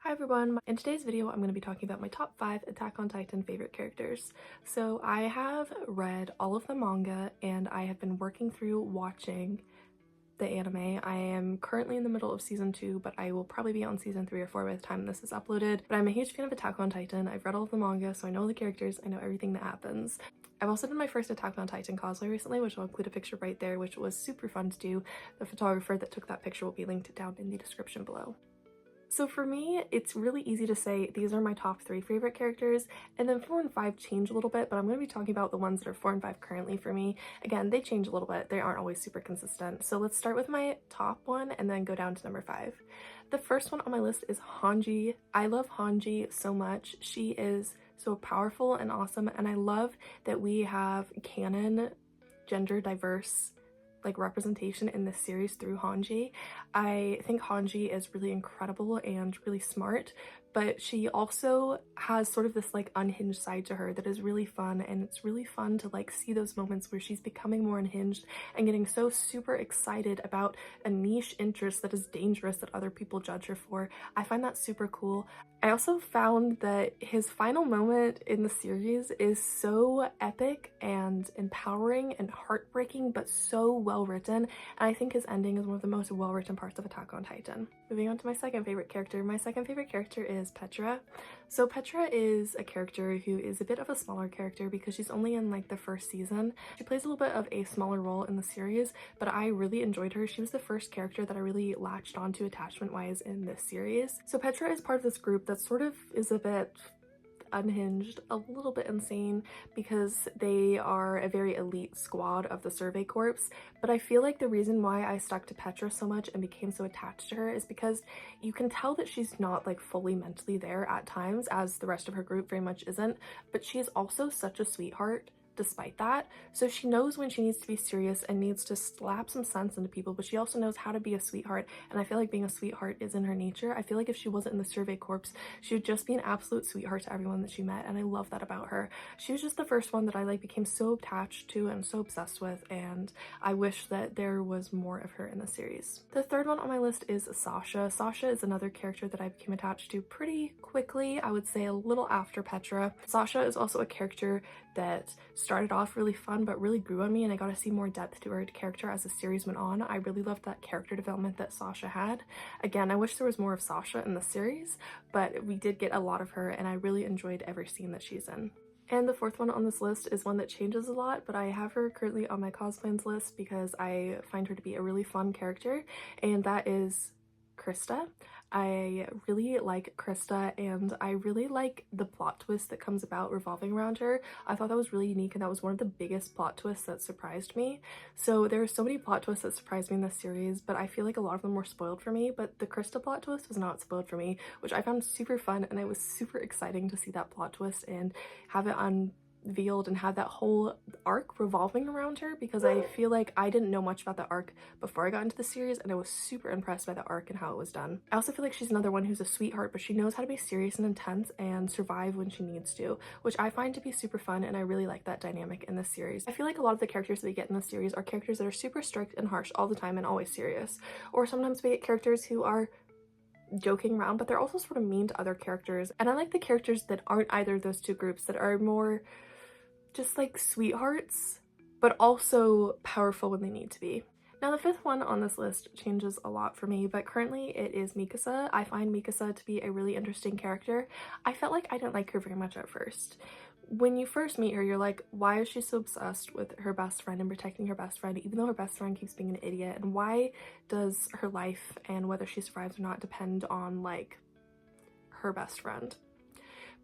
Hi everyone, in today's video I'm going to be talking about my top 5 Attack on Titan favorite characters. So I have read all of the manga and I have been working through watching the anime. I am currently in the middle of season 2, but I will probably be on season 3 or 4 by the time this is uploaded. But I'm a huge fan of Attack on Titan. I've read all of the manga, so I know the characters, I know everything that happens. I've also done my first Attack on Titan cosplay recently, which I'll include a picture right there, which was super fun to do. The photographer that took that picture will be linked down in the description below. So for me, it's really easy to say these are my top 3 favorite characters, and then 4 and 5 change a little bit, but I'm going to be talking about the ones that are 4 and 5 currently for me. Again, they change a little bit. They aren't always super consistent. So let's start with my top one and then go down to number 5. The first one on my list is Hanji. I love Hanji so much. She is so powerful and awesome, and I love that we have canon gender diverse representation in this series through Hanji. I think Hanji is really incredible and really smart, but she also has sort of this unhinged side to her that is really fun, and it's really fun to see those moments where she's becoming more unhinged and getting so super excited about a niche interest that is dangerous that other people judge her for. I find that super cool. I also found that his final moment in the series is so epic and empowering and heartbreaking, but so well written, and I think his ending is one of the most well written parts of Attack on Titan. Moving on to my second favorite character. My second favorite character is Petra. So Petra is a character who is a bit of a smaller character because she's only in the first season. She plays a little bit of a smaller role in the series, but I really enjoyed her. She was the first character that I really latched onto attachment wise in this series. So Petra is part of this group that sort of is a bit unhinged, a little bit insane, because they are a very elite squad of the Survey Corps. But I feel like the reason why I stuck to Petra so much and became so attached to her is because you can tell that she's not fully mentally there at times, as the rest of her group very much isn't, but she is also such a sweetheart despite that. So she knows when she needs to be serious and needs to slap some sense into people, but she also knows how to be a sweetheart, and I feel like being a sweetheart is in her nature. I feel like if she wasn't in the Survey Corps, she would just be an absolute sweetheart to everyone that she met, and I love that about her. She was just the first one that I became so attached to and so obsessed with, and I wish that there was more of her in the series. The third one on my list is Sasha. Sasha is another character that I became attached to pretty quickly, I would say a little after Petra. Sasha is also a character that started off really fun but really grew on me, and I got to see more depth to her character as the series went on. I really loved that character development that Sasha had. Again, I wish there was more of Sasha in the series, but we did get a lot of her, and I really enjoyed every scene that she's in. And the fourth one on this list is one that changes a lot, but I have her currently on my cosplans list because I find her to be a really fun character, and that is Krista. I really like Krista, and I really like the plot twist that comes about revolving around her. I thought that was really unique, and that was one of the biggest plot twists that surprised me. So there are so many plot twists that surprised me in this series, but I feel like a lot of them were spoiled for me, but the Krista plot twist was not spoiled for me, which I found super fun, and it was super exciting to see that plot twist and have it unveiled and have that whole arc revolving around her, because I feel like I didn't know much about the arc before I got into the series, and I was super impressed by the arc and how it was done. I also feel like she's another one who's a sweetheart, but she knows how to be serious and intense and survive when she needs to, which I find to be super fun, and I really like that dynamic in this series. I feel like a lot of the characters that we get in this series are characters that are super strict and harsh all the time and always serious, or sometimes we get characters who are joking around, but they're also sort of mean to other characters, and I like the characters that aren't either of those two groups, that are more just sweethearts, but also powerful when they need to be. Now the fifth one on this list changes a lot for me, but currently it is Mikasa. I find Mikasa to be a really interesting character. I felt like I didn't like her very much at first. When you first meet her, you're like, why is she so obsessed with her best friend and protecting her best friend, even though her best friend keeps being an idiot? And why does her life and whether she survives or not depend on her best friend?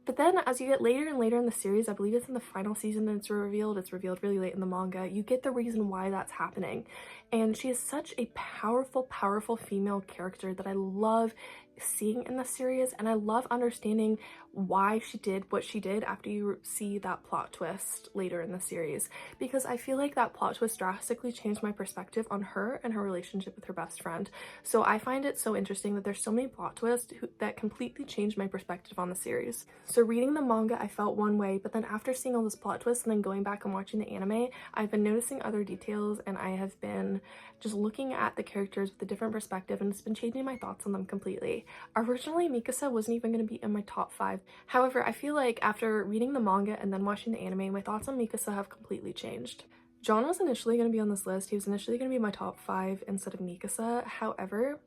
But then as you get later and later in the series, I believe it's in the final season that it's revealed really late in the manga, you get the reason why that's happening. And she is such a powerful female character that I love seeing in the series, and I love understanding why she did what she did after you see that plot twist later in the series, because I feel like that plot twist drastically changed my perspective on her and her relationship with her best friend. So I find it so interesting that there's so many plot twists that completely changed my perspective on the series. So reading the manga, I felt one way, but then after seeing all those plot twists and then going back and watching the anime, I've been noticing other details, and I have been just looking at the characters with a different perspective, and it's been changing my thoughts on them completely. Originally, Mikasa wasn't even going to be in my top 5. However, I feel like after reading the manga and then watching the anime, my thoughts on Mikasa have completely changed. John was initially going to be on this list. He was initially going to be my top 5 instead of Mikasa. However,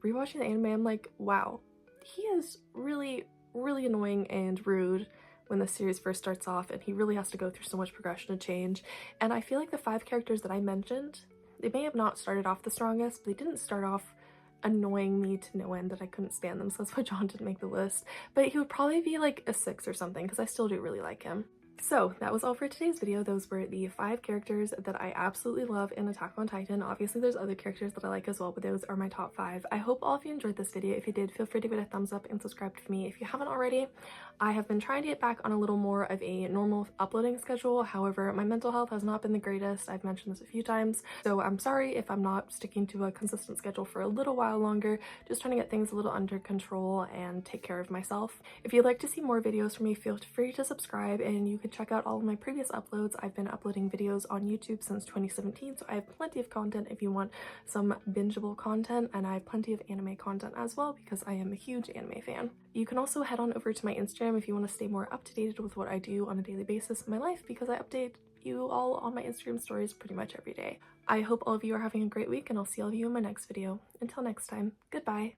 rewatching the anime, I'm like, wow, he is really, really annoying and rude when the series first starts off, and he really has to go through so much progression and change. And I feel like the 5 characters that I mentioned, they may have not started off the strongest, but they didn't start off annoying me to no end that I couldn't stand them, so that's why John didn't make the list. But he would probably be like a 6 or something, because I still do really like him. So that was all for today's video. Those were the 5 characters that I absolutely love in Attack on Titan. Obviously there's other characters that I like as well, but those are my top 5. I hope all of you enjoyed this video. If you did, feel free to give it a thumbs up and subscribe to me if you haven't already. I have been trying to get back on a little more of a normal uploading schedule. However, my mental health has not been the greatest. I've mentioned this a few times, so I'm sorry if I'm not sticking to a consistent schedule for a little while longer. Just trying to get things a little under control and take care of myself. If you'd like to see more videos from me, feel free to subscribe, and you can check out all of my previous uploads. I've been uploading videos on YouTube since 2017, so I have plenty of content if you want some bingeable content, and I have plenty of anime content as well because I am a huge anime fan. You can also head on over to my Instagram if you want to stay more up to date with what I do on a daily basis in my life, because I update you all on my Instagram stories pretty much every day. I hope all of you are having a great week, and I'll see all of you in my next video. Until next time, goodbye!